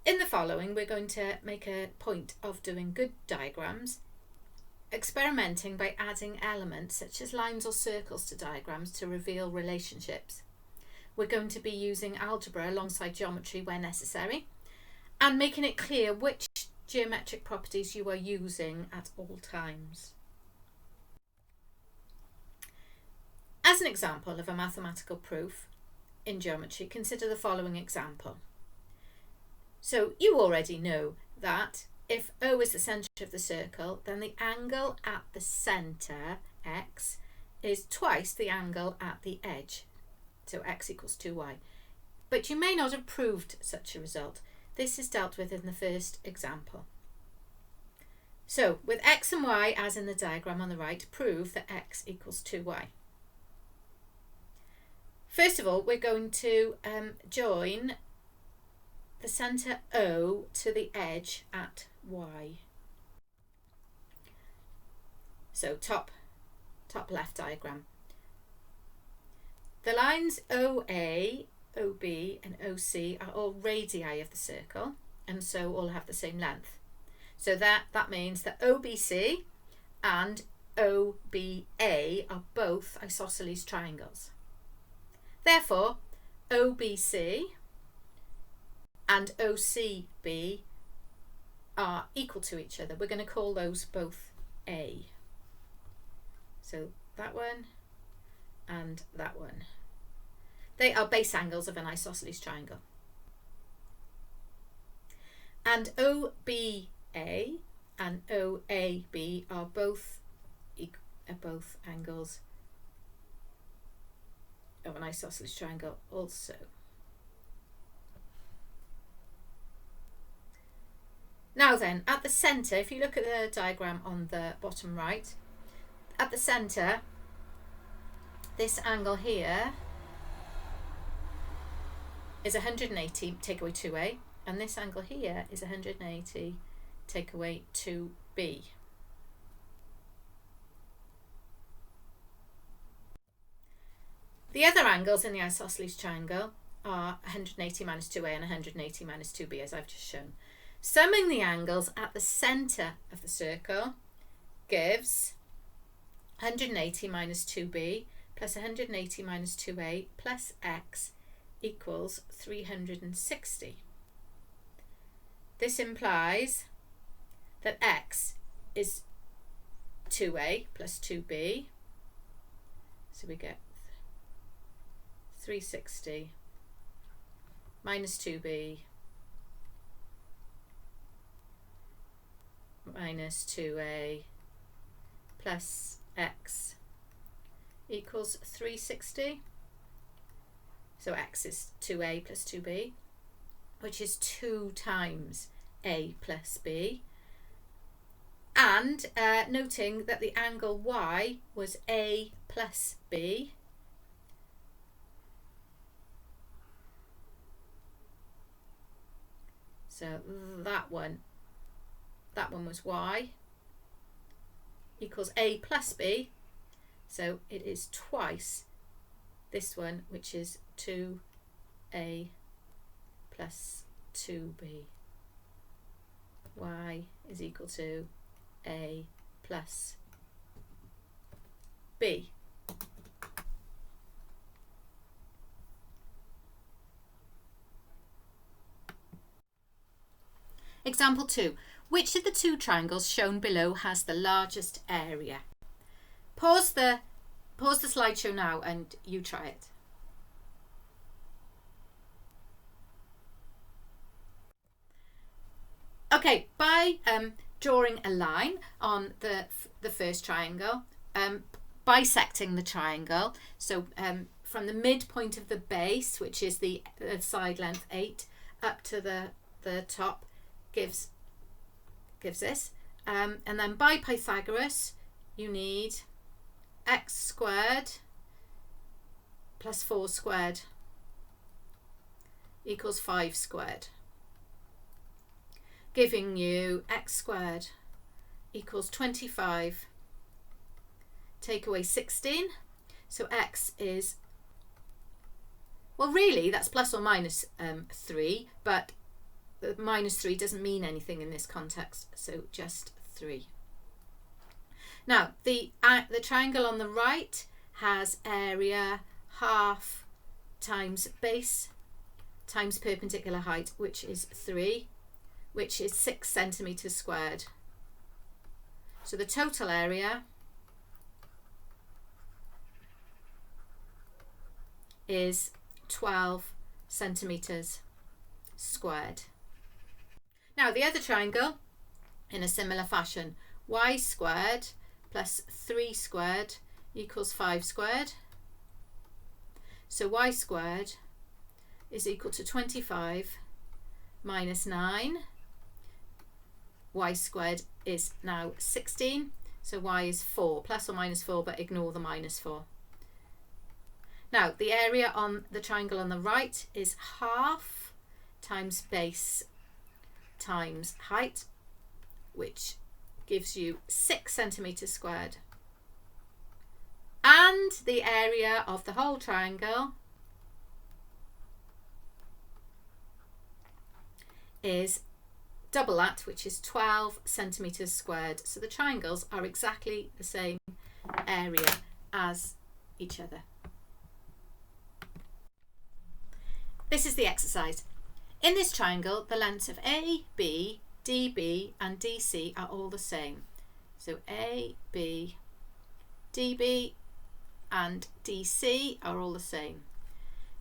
In the following, we're going to make a point of doing good diagrams, experimenting by adding elements such as lines or circles to diagrams to reveal relationships. We're going to be using algebra alongside geometry where necessary, and making it clear which geometric properties you are using at all times. As an example of a mathematical proof in geometry, consider the following example. So you already know that if O is the centre of the circle, then the angle at the centre, x, is twice the angle at the edge. So x equals 2y. But you may not have proved such a result. This is dealt with in the first example. So with x and y as in the diagram on the right, prove that x equals 2y. First of all, we're going to join the centre O to the edge at y. So top left diagram. The lines OA, OB and OC are all radii of the circle, and so all have the same length. So that means that OBC and OBA are both isosceles triangles. Therefore, OBC and OCB are equal to each other. We're going to call those both A. So that one and that one. They are base angles of an isosceles triangle. And OBA and OAB are both angles of an isosceles triangle also. Now then, at the centre, if you look at the diagram on the bottom right, at the centre, this angle here is 180, take away 2A, and this angle here is 180, take away 2B. The other angles in the isosceles triangle are 180 minus 2A and 180 minus 2B, as I've just shown. Summing the angles at the centre of the circle gives 180 minus 2B plus 180 minus 2A plus x equals 360. This implies that x is 2A plus 2B, so we get 360 minus 2B minus 2A plus x equals 360. So x is 2A plus 2B, which is 2 times A plus B. And noting that the angle y was A plus B, so that one was y equals A plus B, so it is twice this one, which is 2A plus 2B. Y is equal to A plus B. Example 2. Which of the two triangles shown below has the largest area? Pause the slideshow now and you try it. Okay, by drawing a line on the first triangle, bisecting the triangle, so from the midpoint of the base, which is the side length 8, up to the top, gives this, and then by Pythagoras you need x squared plus 4 squared equals 5 squared, giving you x squared equals 25, take away 16, so x is, well really that's plus or minus 3, but the -3 doesn't mean anything in this context, so just 3. Now, the triangle on the right has area half times base times perpendicular height, which is 3, which is 6 centimetres squared. So the total area is 12 centimetres squared. Now the other triangle, in a similar fashion, y squared plus 3 squared equals 5 squared. So y squared is equal to 25 minus 9. Y squared is now 16, so y is 4, plus or minus 4, but ignore the minus 4. Now, the area on the triangle on the right is half times base times height, which gives you 6 centimetres squared. And the area of the whole triangle is double that, which is 12 centimetres squared. So the triangles are exactly the same area as each other. This is the exercise. In this triangle, the lengths of A, B, DB and DC are all the same. So A, B, DB and DC are all the same.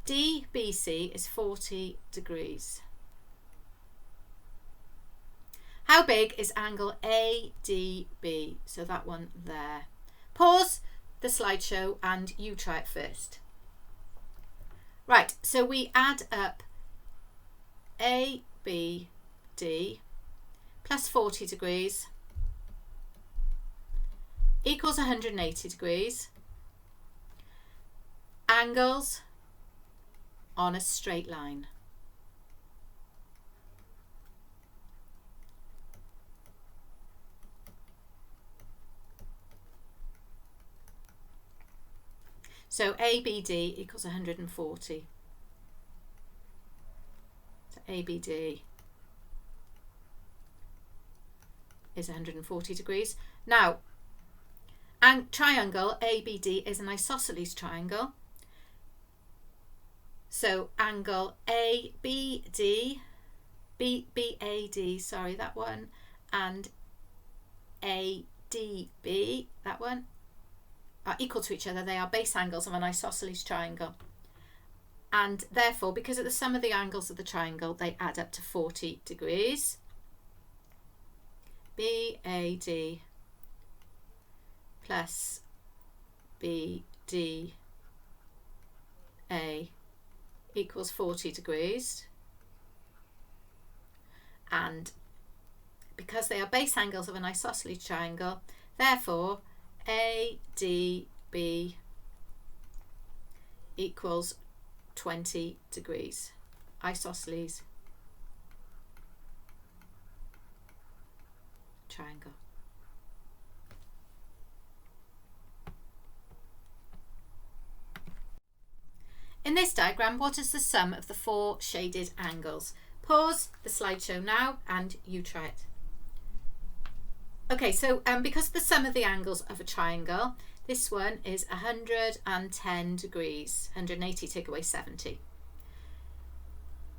DBC is 40 degrees. How big is angle ADB? So that one there. Pause the slideshow and you try it first. Right, so we add up ABD plus 40 degrees equals 180 degrees. Angles on a straight line. So ABD equals 140. So ABD is 140 degrees. Now, and triangle ABD is an isosceles triangle. So angle ABD, BAD, sorry, that one, and ADB, that one, are equal to each other. They are base angles of an isosceles triangle. And therefore, because of the sum of the angles of the triangle, they add up to 40 degrees. BAD plus BDA equals 40 degrees. And because they are base angles of an isosceles triangle, therefore ADB equals 20 degrees. Isosceles triangle. In this diagram, what is the sum of the 4 shaded angles? Pause the slideshow now and you try it. Okay, so because the sum of the angles of a triangle, this one is 110 degrees, 180 take away 70.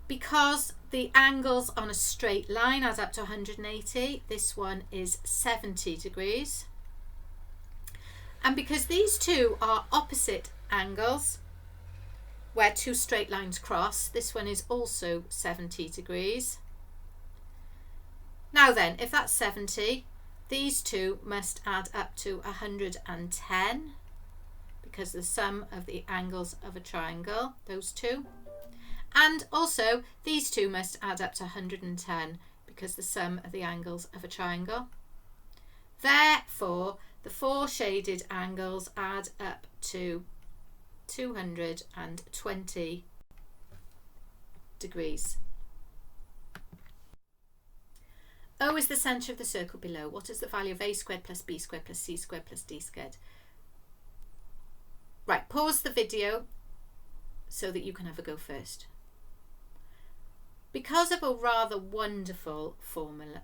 Because the angles on a straight line add up to 180, this one is 70 degrees. And because these two are opposite angles, where 2 straight lines cross, this one is also 70 degrees. Now then, if that's 70, these two must add up to 110, because the sum of the angles of a triangle, those two. And also, these two must add up to 110, because the sum of the angles of a triangle. Therefore, the 4 shaded angles add up to 220 degrees. O is the centre of the circle below. What is the value of A squared plus B squared plus C squared plus D squared? Right, pause the video so that you can have a go first. Because of a rather wonderful formula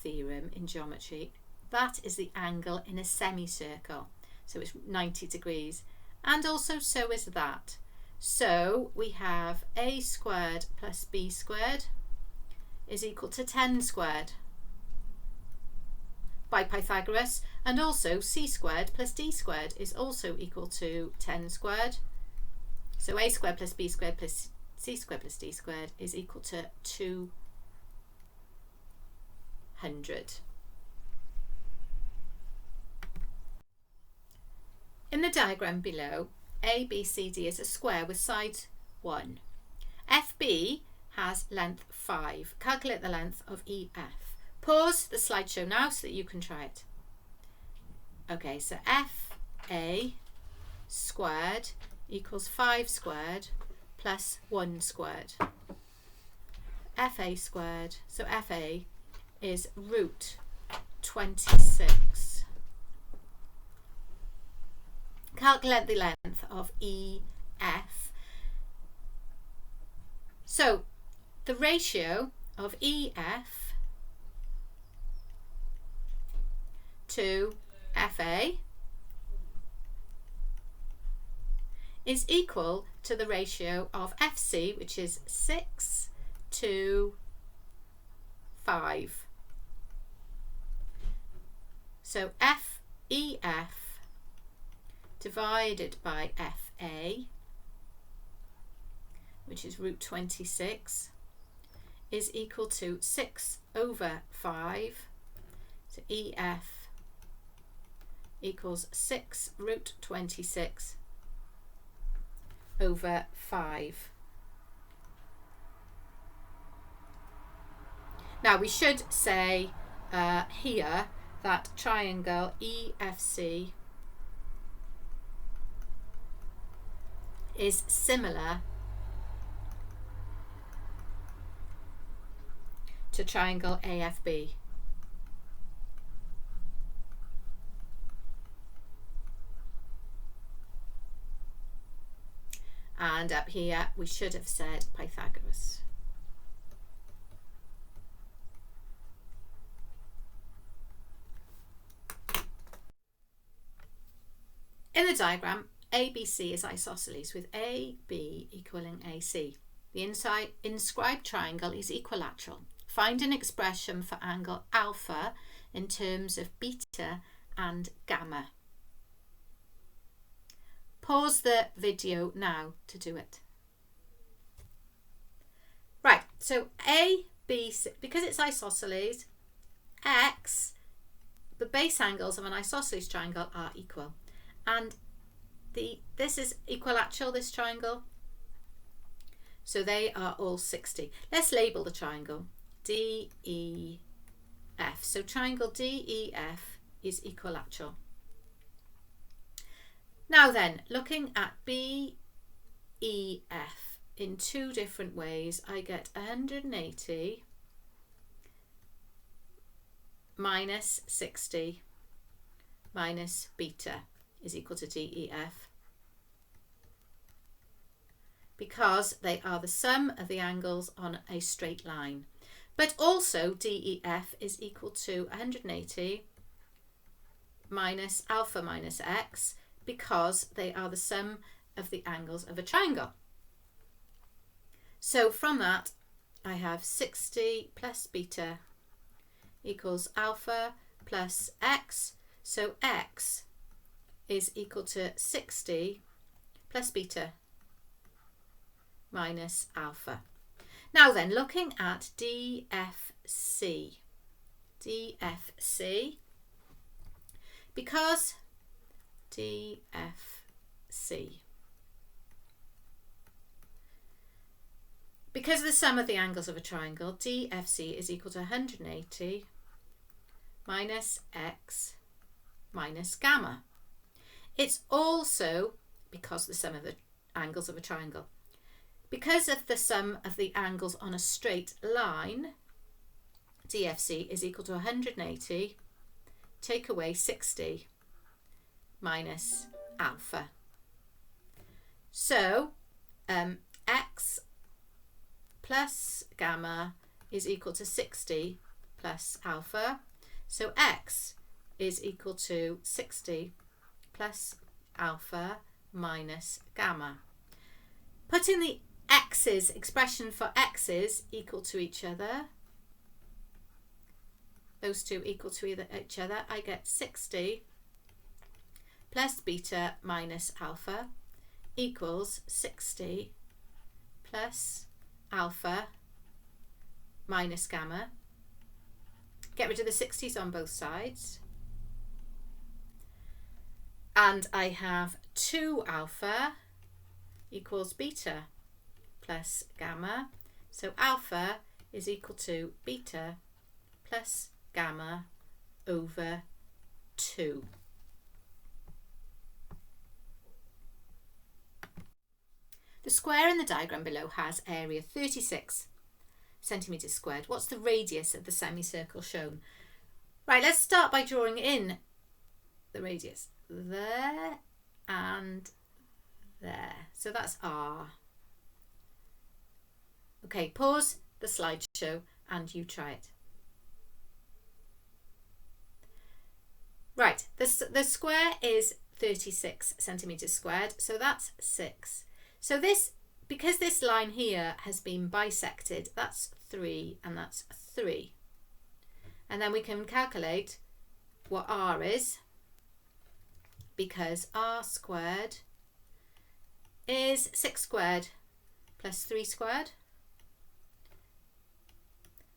theorem in geometry, that is the angle in a semicircle. So it's 90 degrees. And also so is that. So we have a squared plus b squared is equal to 10 squared by Pythagoras, and also c squared plus d squared is also equal to 10 squared. So a squared plus b squared plus c squared plus d squared is equal to 200. In the diagram below, ABCD is a square with sides 1. FB has length 5. Calculate the length of EF. Pause the slideshow now so that you can try it. Okay, so FA squared equals 5 squared plus 1 squared. FA squared, so FA is root 26. Calculate the length of EF. So the ratio of EF to FA is equal to the ratio of FC, which is 6 to 5. So FEF divided by FA, which is root 26, is equal to 6 over 5. So EF equals 6 root 26 over 5. Now we should say here that triangle EFC is similar to triangle AFB. And up here we should have said Pythagoras. In the diagram, ABC is isosceles with AB equaling AC. The inscribed triangle is equilateral. Find an expression for angle alpha in terms of beta and gamma. Pause the video now to do it. Right, so ABC, because it's isosceles, X, the base angles of an isosceles triangle are equal. And this is equilateral, this triangle. So they are all 60. Let's label the triangle DEF. So triangle DEF is equilateral. Now then, looking at BEF in two different ways, I get 180 minus 60 minus beta is equal to DEF, because they are the sum of the angles on a straight line. But also DEF is equal to 180 minus alpha minus x, because they are the sum of the angles of a triangle. So from that I have 60 plus beta equals alpha plus x. So x is equal to 60 plus beta minus alpha. Now then, looking at DFC, because because the sum of the angles of a triangle, DFC is equal to 180 minus x minus gamma. It's also because the sum of the angles of a triangle. Because of the sum of the angles on a straight line, DFC is equal to 180, take away 60 minus alpha. So x plus gamma is equal to 60 plus alpha. So x is equal to 60 plus alpha minus gamma. Putting the x's, expression for x's equal to each other, those two equal to each other, I get 60 plus beta minus alpha equals 60 plus alpha minus gamma. Get rid of the 60s on both sides. And I have 2 alpha equals beta plus gamma. So alpha is equal to beta plus gamma over 2. The square in the diagram below has area 36 centimetres squared. What's the radius of the semicircle shown? Right, let's start by drawing in the radius. There and there. So that's R. Okay, pause the slideshow and you try it. Right, the square is 36 centimetres squared, so that's 6. So this, because this line here has been bisected, that's 3 and that's 3. And then we can calculate what R is, because R squared is 6 squared plus 3 squared.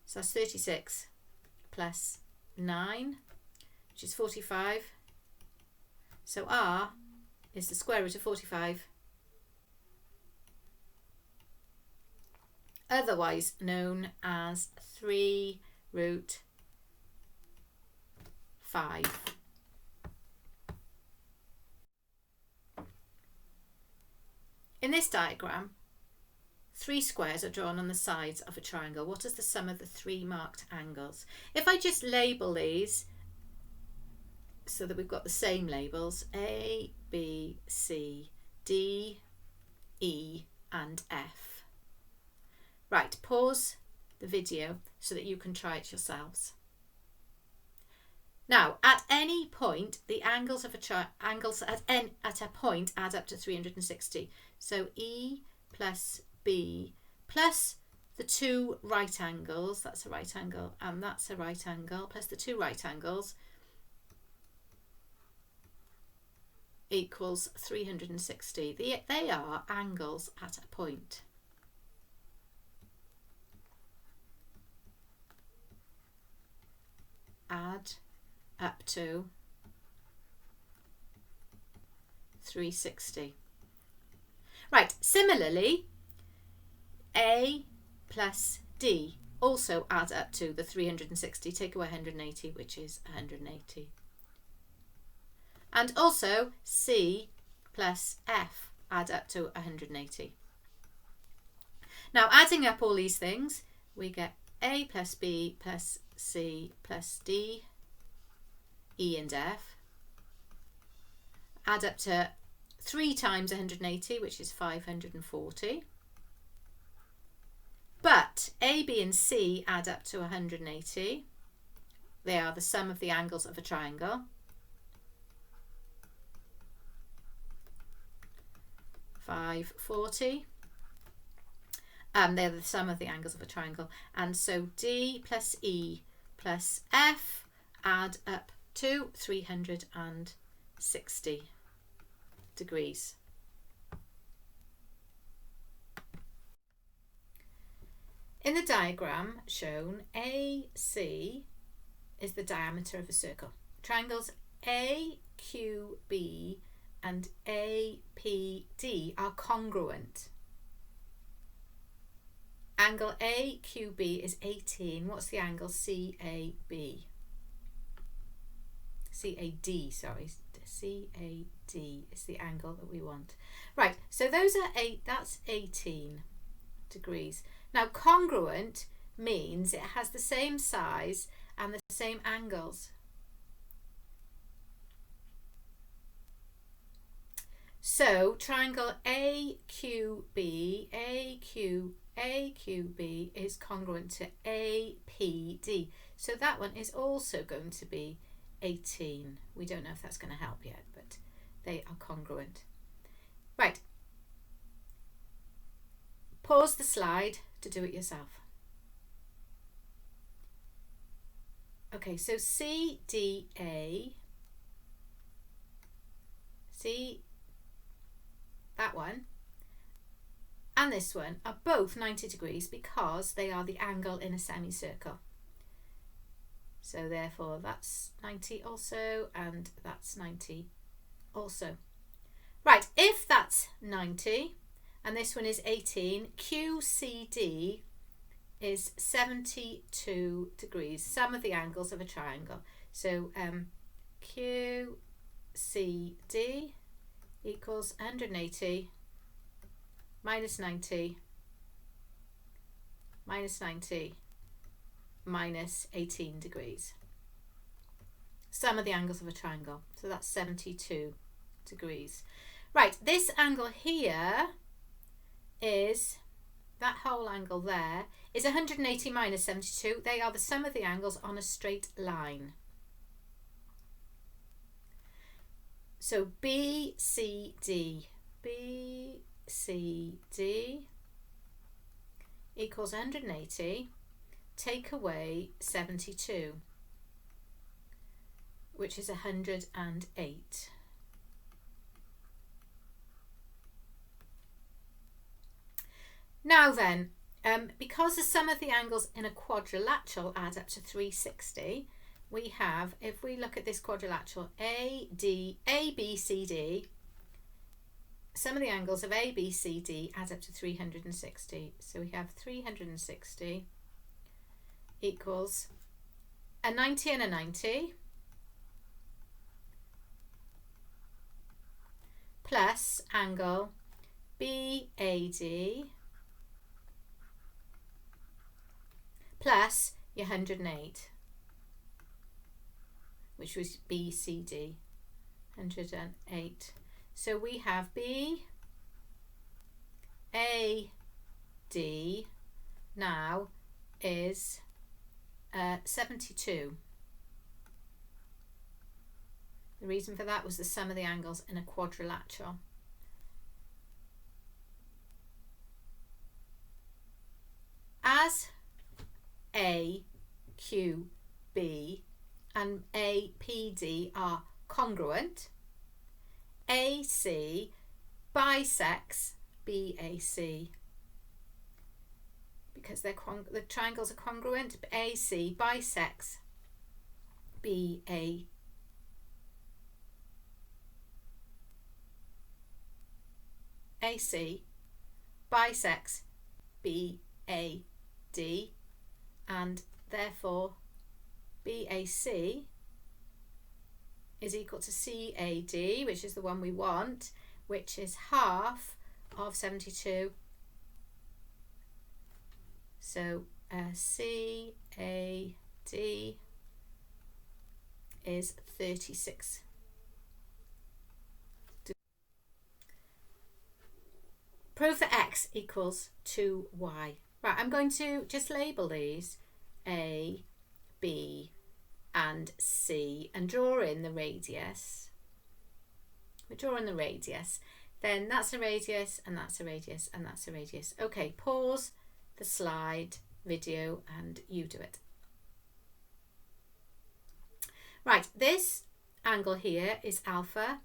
So that's 36 plus 9, which is 45. So R is the square root of 45, otherwise known as 3 root 5. In this diagram, 3 squares are drawn on the sides of a triangle. What is the sum of the 3 marked angles? If I just label these so that we've got the same labels, A, B, C, D, E and F. Right, pause the video so that you can try it yourselves. Now, at any point, the angles of angles at a point add up to 360. So E plus B plus the 2 right angles, that's a right angle and that's a right angle, plus the 2 right angles equals 360. They are angles at a point. Add up to 360. Right, similarly, A plus D also add up to the 360. Take away 180, which is 180. And also C plus F add up to 180. Now, adding up all these things, we get A plus B plus C plus D, E and F, add up to 3 times 180, which is 540. But A, B and C add up to 180. They are the sum of the angles of a triangle. 540. They're the sum of the angles of a triangle. And so D plus E plus F add up to 360 degrees. In the diagram shown, AC is the diameter of a circle. Triangles AQB and APD are congruent. Angle AQB is 18. What's the angle CAB? CAD, sorry. CAD is the angle that we want. Right, so those are that's 18 degrees. Now, congruent means it has the same size and the same angles. So triangle AQB is congruent to APD. So that one is also going to be 18. We don't know if that's going to help yet, but they are congruent. Right. Pause the slide to do it yourself. Okay, so CDA, that one and this one are both 90 degrees because they are the angle in a semicircle. So therefore that's 90 also, and that's 90 also. Right, if that's 90 and this one is 18, QCD is 72 degrees, sum of the angles of a triangle. So QCD equals 180 minus 90 minus 90 minus 18 degrees. Sum of the angles of a triangle. So that's 72 degrees. Right, this angle here is, that whole angle there is 180 minus 72. They are the sum of the angles on a straight line. So BCD equals 180, take away 72, which is 108. Now then, because the sum of the angles in a quadrilateral add up to 360, we have, if we look at this quadrilateral, ABCD, sum of the angles of ABCD add up to 360. So we have 360 equals a 90 and a 90 plus angle BAD plus your 108, which was BCD, 108. So we have BAD now is 72. The reason for that was the sum of the angles in a quadrilateral. As AQB and APD are congruent, AC bisects BAC. Because the triangles are congruent, AC bisects BA. AC bisects BAD, and therefore BAC is equal to CAD, which is the one we want, which is half of 72. So CAD is 36. Prove that x equals 2y. Right, I'm going to just label these A, B and C and draw in the radius. We draw in the radius. Then that's a radius and that's a radius and that's a radius. Okay, pause the slide video and you do it. Right, this angle here is alpha.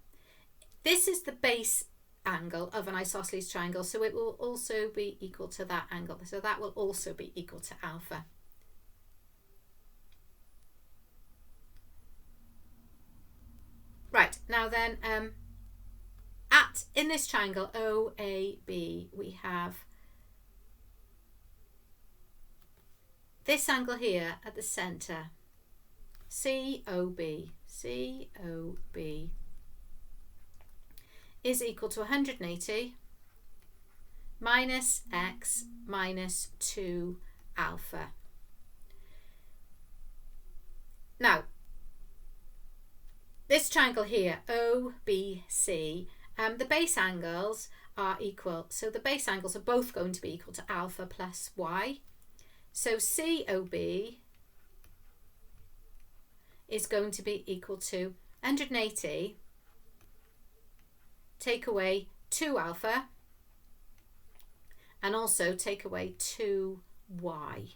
This is the base angle of an isosceles triangle, so it will also be equal to that angle. So that will also be equal to alpha. Right, now then, in this triangle OAB, we have this angle here at the centre, COB is equal to 180 minus x minus 2 alpha. Now, this triangle here, OBC, the base angles are equal. So the base angles are both going to be equal to alpha plus y. So COB is going to be equal to 180 take away 2 alpha and also take away 2y.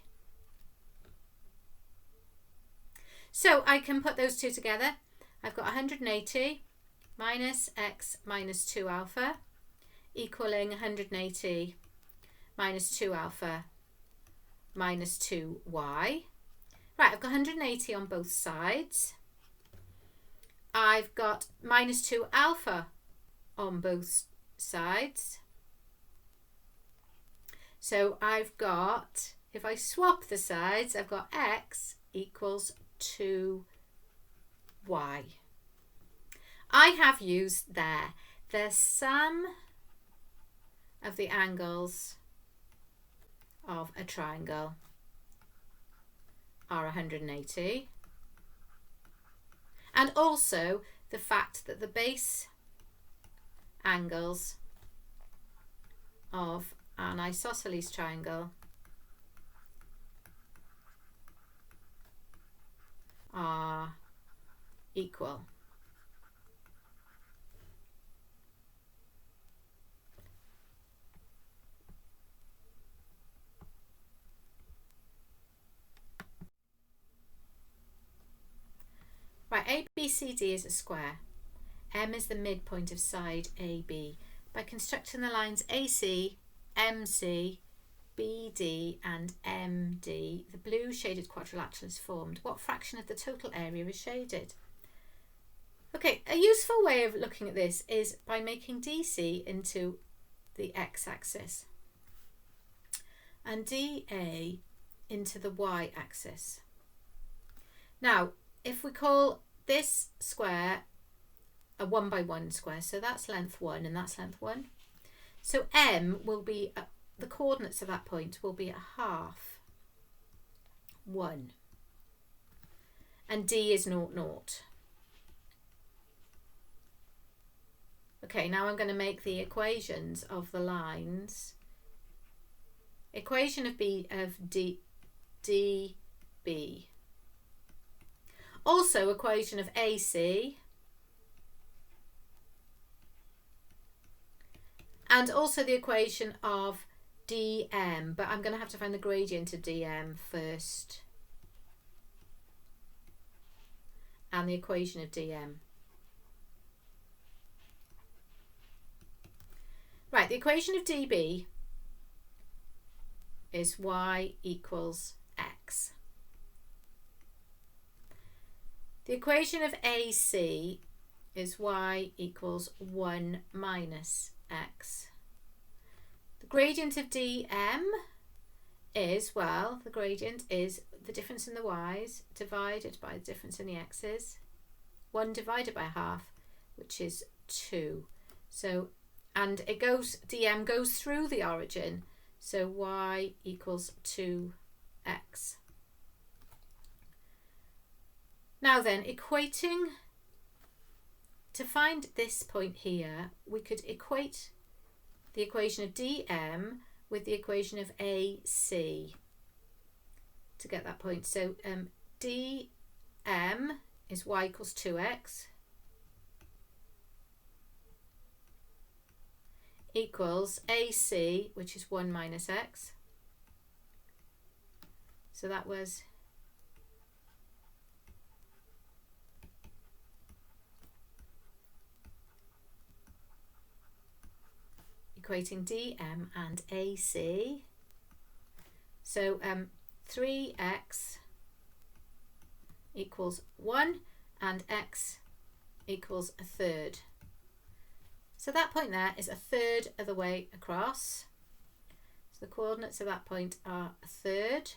So I can put those two together. I've got 180 minus x minus 2 alpha equaling 180 minus 2 alpha minus 2y. Right, I've got 180 on both sides. I've got minus 2 alpha on both sides. So I've got, if I swap the sides, I've got x equals 2y. I have used there the sum of the angles of a triangle are 180, and also the fact that the base angles of an isosceles triangle are equal. Right, ABCD is a square. M is the midpoint of side AB. By constructing the lines AC, MC, BD and MD, the blue shaded quadrilateral is formed. What fraction of the total area is shaded? Okay, a useful way of looking at this is by making DC into the x-axis and DA into the y-axis. Now, if we call this square a 1 by 1 square, so that's length 1 and that's length 1. So M will be, the coordinates of that point will be a half 1. And D is 0, 0. Okay, now I'm going to make the equations of the lines. Equation of DB. Also equation of AC. And also the equation of DM, but I'm going to have to find the gradient of DM first. And the equation of DM. Right, the equation of DB is y equals x. The equation of AC is y equals 1 minus x. The gradient of DM is, well, the gradient is the difference in the y's divided by the difference in the x's. 1 divided by half, which is 2. So, and it goes, DM goes through the origin, so y equals 2x. Now then, equating, to find this point here, we could equate the equation of DM with the equation of AC to get that point. So DM is y equals 2x equals AC, which is 1 minus x. So that was equating DM and AC. So 3x equals 1 and x equals a third. So that point there is a third of the way across. So the coordinates of that point are a third.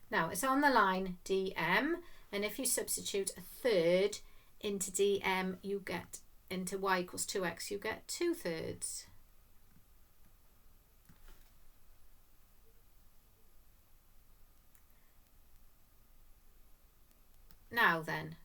Now it's on the line DM, and if you substitute a third into DM, you get into y equals 2x, you get 2/3. now then,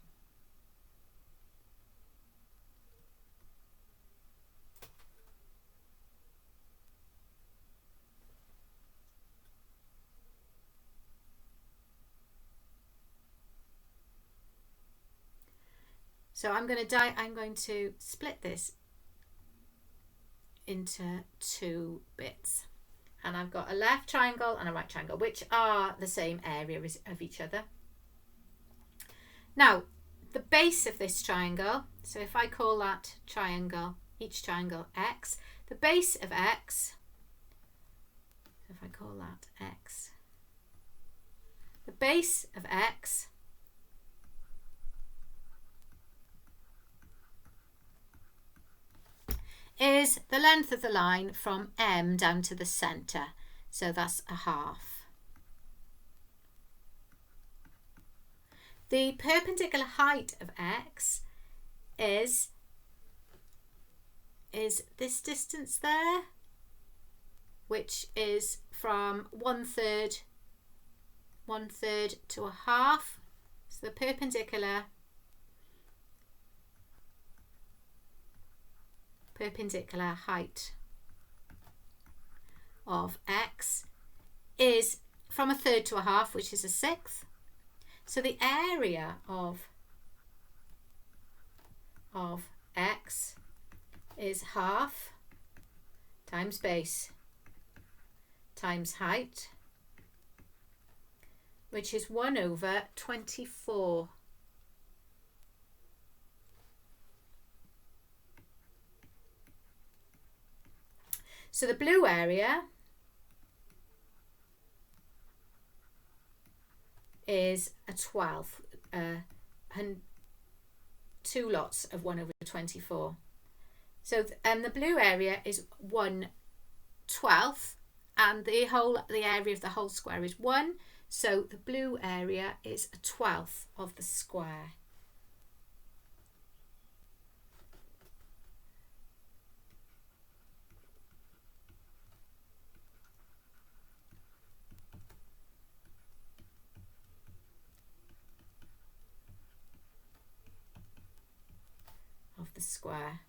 so I'm going to split this into two bits, and I've got a left triangle and a right triangle, which are the same area of each other. Now, the base of this triangle, so if I call that triangle, each triangle X, the base of X, so if I call that X, the base of X is the length of the line from M down to the centre, so that's a half. The perpendicular height of X is this distance there, which is from 1/3 to a half. So the perpendicular height of X is from 1/3 to a half, which is a 1/6. So the area of X is half times base times height, which is 1/24. So the blue area is a 12th, and 2 lots of 1/24. So the blue area is 1/12, and the area of the whole square is 1. So the blue area is a 1/12 of the square. Of the square.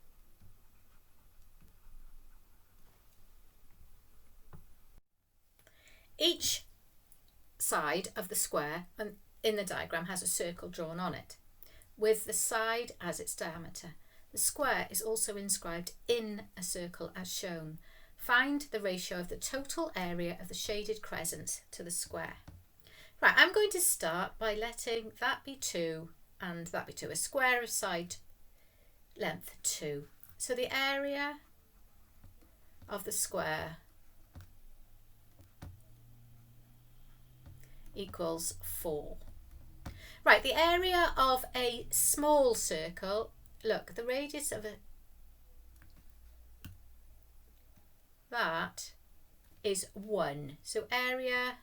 Each side of the square in the diagram has a circle drawn on it, with the side as its diameter. The square is also inscribed in a circle as shown. Find the ratio of the total area of the shaded crescent to the square. Right, I'm going to start by letting that be 2 and that be 2, a square of side length 2. So the area of the square equals 4. Right, the area of a small circle, look, the radius of that is 1. So area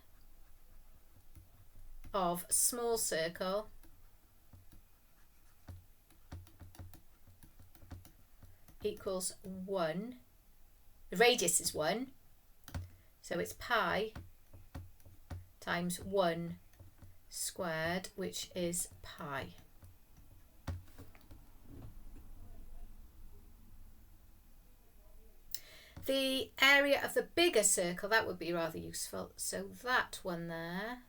of small circle equals 1. The radius is 1, so it's pi times 1 squared, which is pi. The area of the bigger circle, that would be rather useful. So that one there.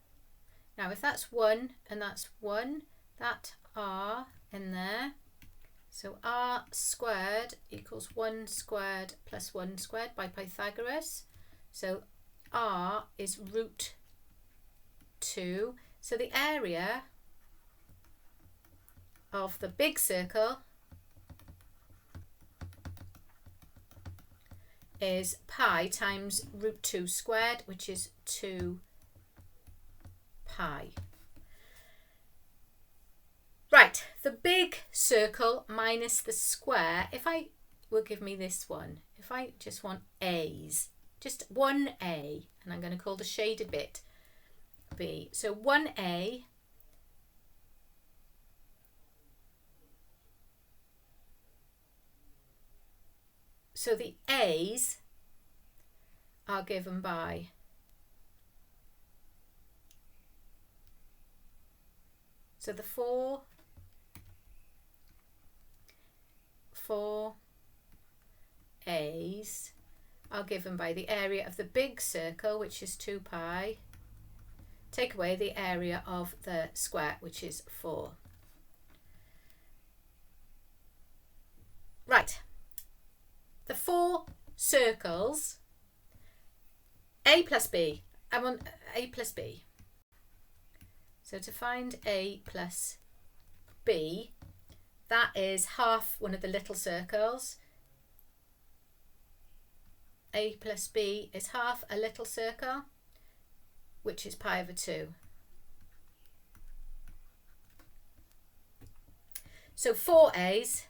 Now if that's 1 and that's 1, that r in there. So r squared equals 1 squared plus 1 squared by Pythagoras. So r is root 2. So the area of the big circle is pi times root 2 squared, which is 2 pi. Right, the big circle minus the square, if I will give me this one, if I just want A's, just one A, and I'm going to call the shaded bit B. So 1A so the A's are given by So the four A's are given by the area of the big circle, which is 2 pi. Take away the area of the square, which is 4. Right. The 4 circles, A plus B. I want A plus B. So to find A plus B, that is half one of the little circles. A plus B is half a little circle, which is pi over 2. So 4 A's,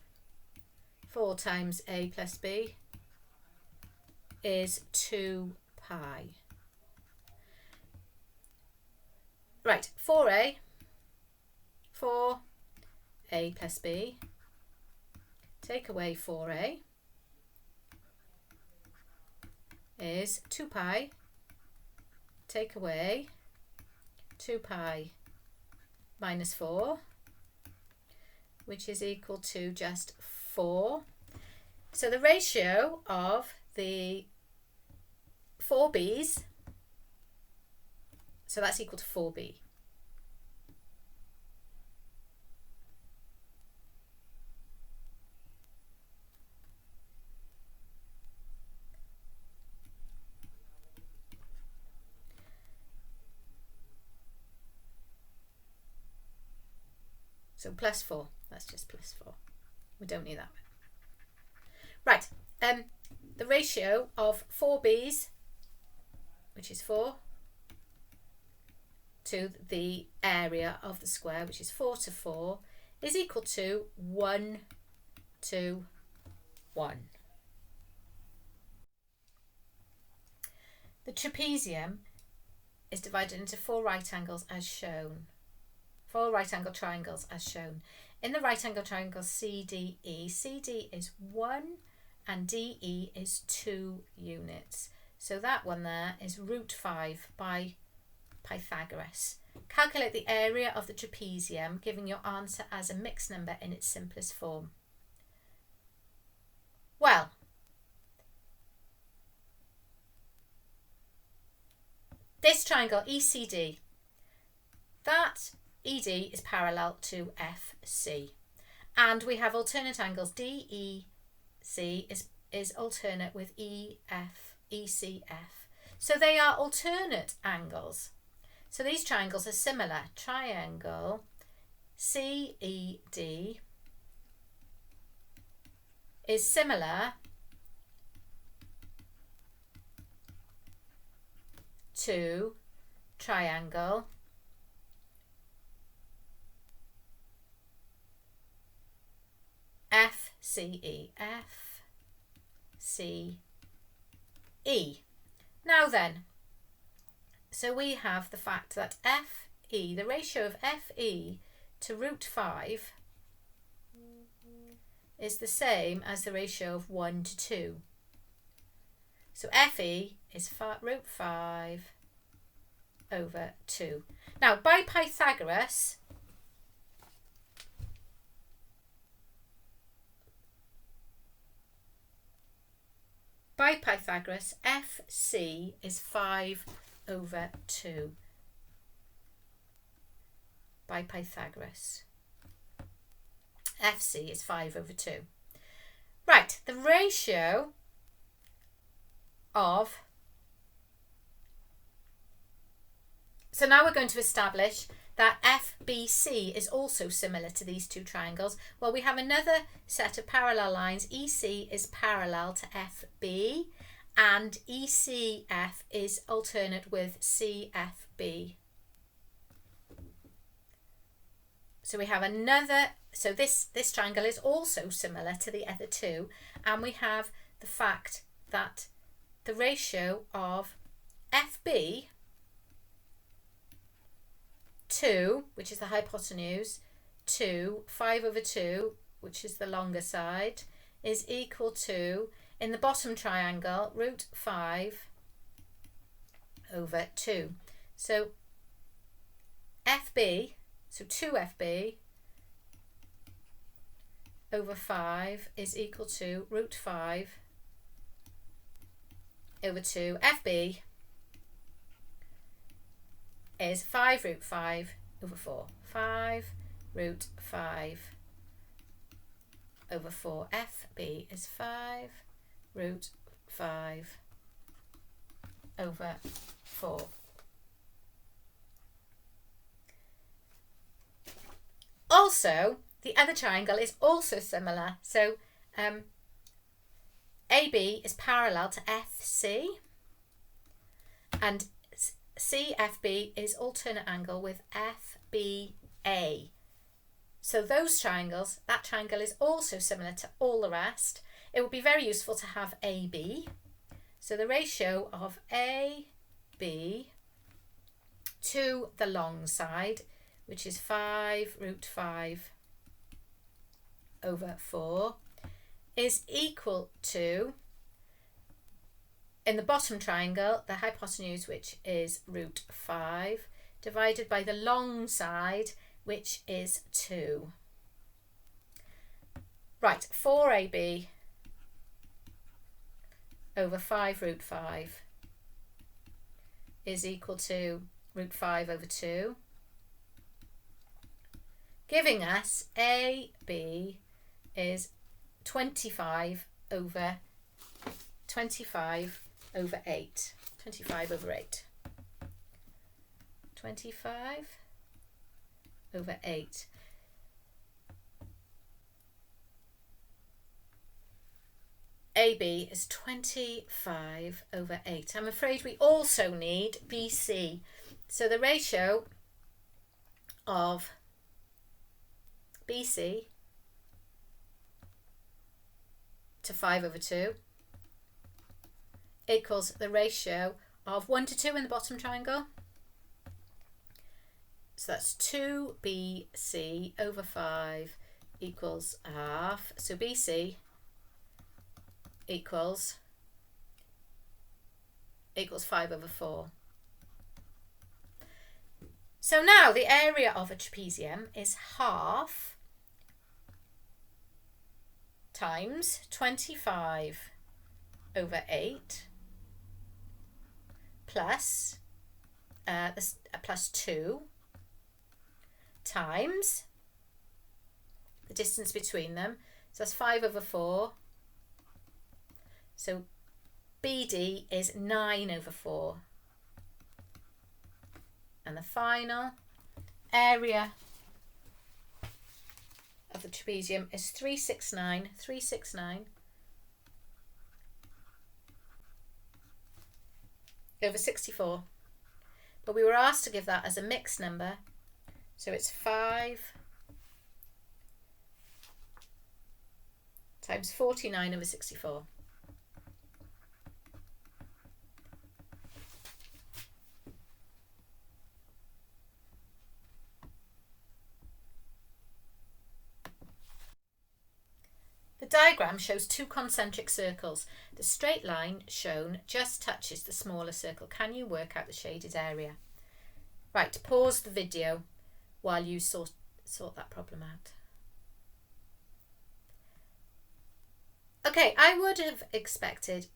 4 times A plus B is 2 pi. Right, 4A plus B, take away 4A is 2 pi, take away 2 pi minus 4, which is equal to just 4. So the ratio of the 4B's, so that's equal to 4B. So plus 4, that's just plus 4. We don't need that one. Right, the ratio of 4B's, which is 4, to the area of the square, which is 4 to 4, is equal to 1 to 1. The trapezium is divided into 4 right angles as shown. 4 right angle triangles as shown. In the right angle triangle CDE, CD is 1 and DE is 2 units. So that one there is root 5 by Pythagoras. Calculate the area of the trapezium, giving your answer as a mixed number in its simplest form. Well, this triangle ECD, that ED is parallel to FC, and we have alternate angles. DEC is alternate with ECF, so they are alternate angles. So these triangles are similar. Triangle CED is similar to triangle FCE. Now then, so we have the fact that FE, the ratio of FE to root 5 is the same as the ratio of 1 to 2. So FE is root 5 over 2. Now, by Pythagoras, FC is 5 over 2. By Pythagoras, FC is 5 over 2. Right, the ratio of... So now we're going to establish that FBC is also similar to these two triangles. Well, we have another set of parallel lines. EC is parallel to FB and ECF is alternate with CFB. So we have another, so this triangle is also similar to the other two, and we have the fact that the ratio of FB 2, which is the hypotenuse, to 5 over 2, which is the longer side, is equal to, in the bottom triangle, root 5 over 2. So FB So 2FB over 5 is equal to root 5 over 2. FB is 5 root 5 over 4. 5 root 5 over 4. FB is 5 root 5 over 4. Also, the other triangle is also similar. So AB is parallel to FC, and CFB is alternate angle with FBA. So those triangles, that triangle is also similar to all the rest. It would be very useful to have AB. So the ratio of AB to the long side, which is 5 root 5 over 4, is equal to, in the bottom triangle, the hypotenuse, which is root 5, divided by the long side, which is 2. Right, 4AB over 5 root 5 is equal to root 5 over 2, giving us AB is 25 over 8. 25 over 8. 25 over 8. AB is 25 over 8. I'm afraid we also need BC. So the ratio of BC to 5 over 2 equals the ratio of 1 to 2 in the bottom triangle. So that's 2BC over 5 equals half. So BC equals 5 over 4. So now the area of a trapezium is half times 25 over 8 plus plus 2 times the distance between them. So that's 5 over 4. So BD is 9 over 4. And the final area of the trapezium is 369 over 64. But we were asked to give that as a mixed number, so it's 5 times 49 over 64. The diagram shows two concentric circles. The straight line shown just touches the smaller circle. Can you work out the shaded area? Right, pause the video while you sort that problem out. Okay, I would have expected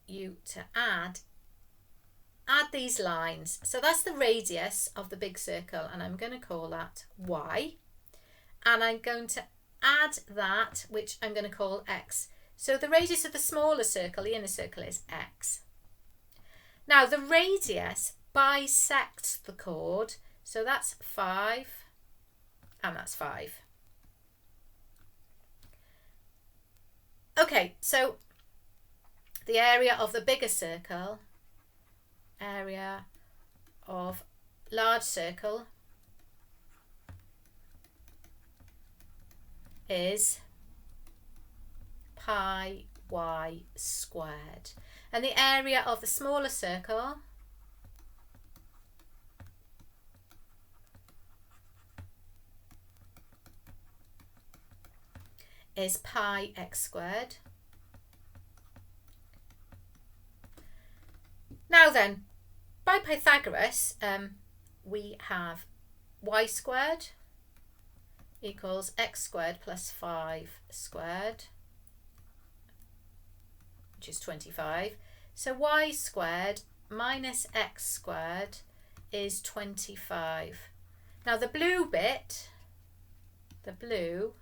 you to add these lines. So that's the radius of the big circle, and I'm going to call that Y. And I'm going to add that, which I'm going to call X. So the radius of the smaller circle, the inner circle, is X. Now the radius bisects the chord, so that's 5 and that's 5. Okay, so the area of the bigger circle, area of large circle, is pi y squared, and the area of the smaller circle is pi x squared. Now then, by Pythagoras, we have y squared equals x squared plus 5 squared, which is 25. So y squared minus x squared is 25. Now the blue bit, the blue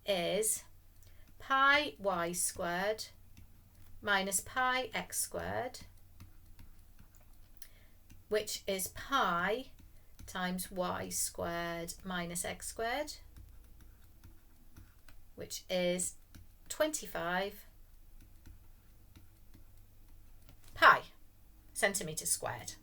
is pi y squared minus pi x squared, which is pi times y squared minus x squared, which is 25 pi centimetres squared.